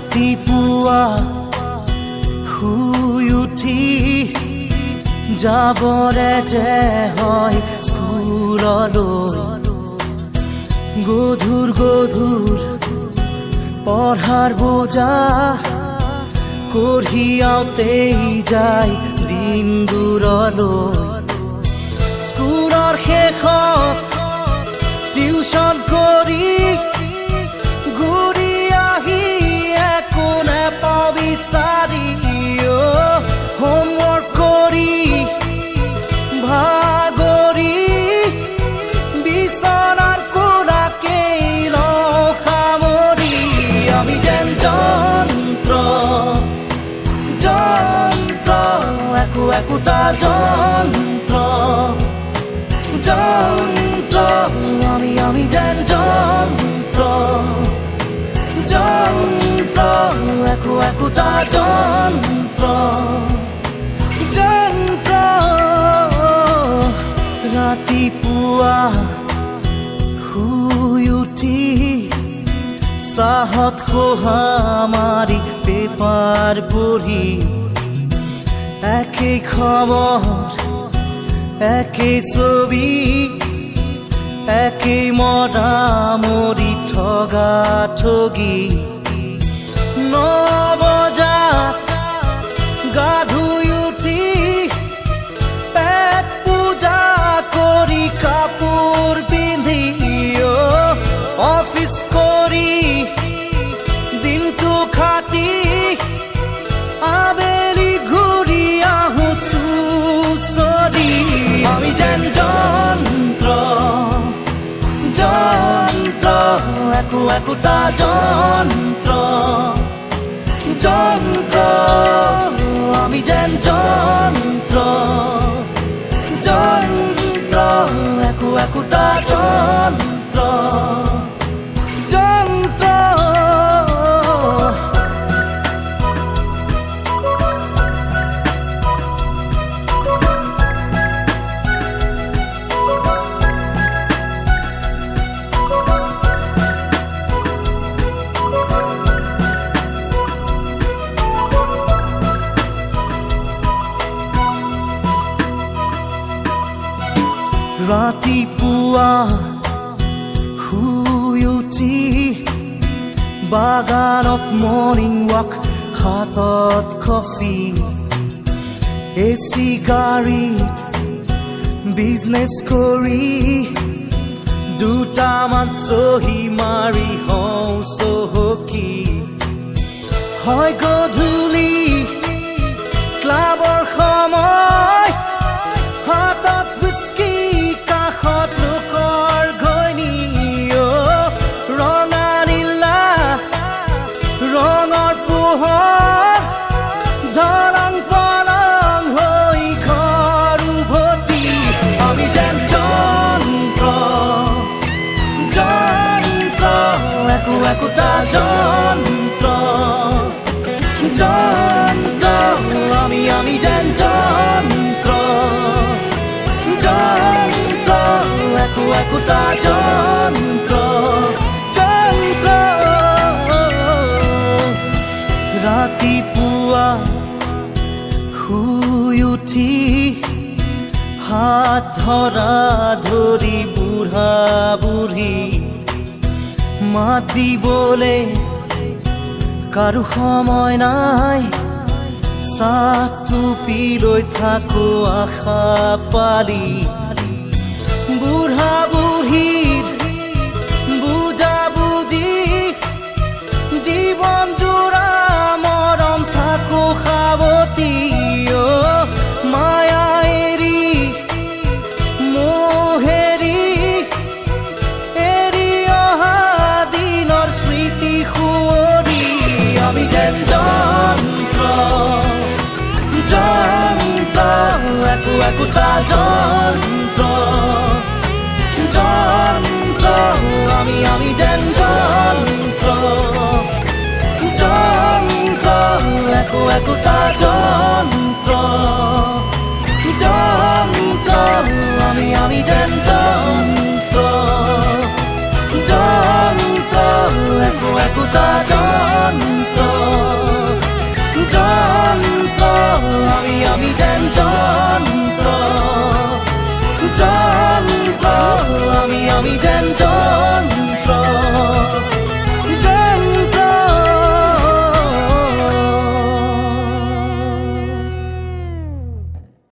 ৰাতিপুৱা শুই উঠি যাবৰে যে হয় স্কুললৈ গধুৰ গধুৰ পঢ়াৰ বোজা কঢ়িয়াওঁতেই যায় দিন দূৰলৈ স্কুলৰ শেষত টিউচন কৰি ঘূৰি আহি একো নেপাওঁ বিচাৰি হোমৱৰ্ক কৰি ভাগৰি বিচনাৰ কোণাকেই লওঁ সামৰি আমি যেন যন্ত্ৰ যন্ত্ৰ একো একোটা যন্ত্ৰ যন্ত্ৰ আমি যেন যন্ত্ৰ যন্ত্ৰ একো একোটা যন্ত্ৰ যন্ত্ৰ ৰাতিপুৱা শুই উঠি চাহত খোহা মাৰি পেপাৰ পঢ়ি একেই খবৰ একেই ছবি একেই মদামৰি ঠগা ঠগি 9 বজাত গা ধুই উঠি পেট পূজা কৰি কাপোৰ পিন্ধি অফিচ কৰি দিনটো খাটি আবেলি ঘূৰি আহোঁ চুচৰি আমি যেন যন্ত্ৰ যন্ত্ৰ একো একোটা যন্ত্ৰ যন্ত্ৰ আমি যেন যন্ত্ৰ যন্ত্ৰ একো একোটা যন্ত্ৰ যন্ত্ৰ ৰাতিপুৱা শুই উঠি বাগানত মৰ্ণিং ৱাক হাতত কফি এচি গাড়ীত বিজনেছ কৰি দুটামান চহী মাৰি হওঁ চহকী হয় গধূলি ক্লাবৰ সময় হাতত হুইস্কি কাষত লোকৰ ঘৈণী ৰঙা নীলা ৰঙৰ পোহৰ ধৰং পৰং হৈ ঘৰ উভতি আমি যেন যন্ত্ৰ যন্ত্ৰ একো একোটা যন্ত্ৰ যন্ত্ৰ আমি যেন যন্ত্ৰ যন্ত্ৰ একো একোটা যন্ত্ৰ যন্ত্ৰ ৰাতিপুৱা শুই উঠি হাত ধৰা ধৰি বুঢ়া বুঢ়ী মাত দিবলে কাৰো সময় নাই চাহটো পি লৈ থাকো আশা পালি বুঢ়া বুঢ়ীৰ বুজা বুজি জীৱন জোৰা মৰম থাকো সাৱতি মায়া এৰি মোহেৰি এৰি অহা দিনৰ স্মৃতি সুঁৱৰি আমি যেন যন্ত্ৰ যন্ত্ৰ একো একোটা যন্ত্ৰ যন্ত্ৰ আমি যেন যন্ত্ৰ যন্ত্ৰ একো একোটা যন্ত্ৰ যন্ত্ৰ আমি যেন যন্ত্ৰ যন্ত্ৰ একো একোটা যন্ত্ৰ আমি যেন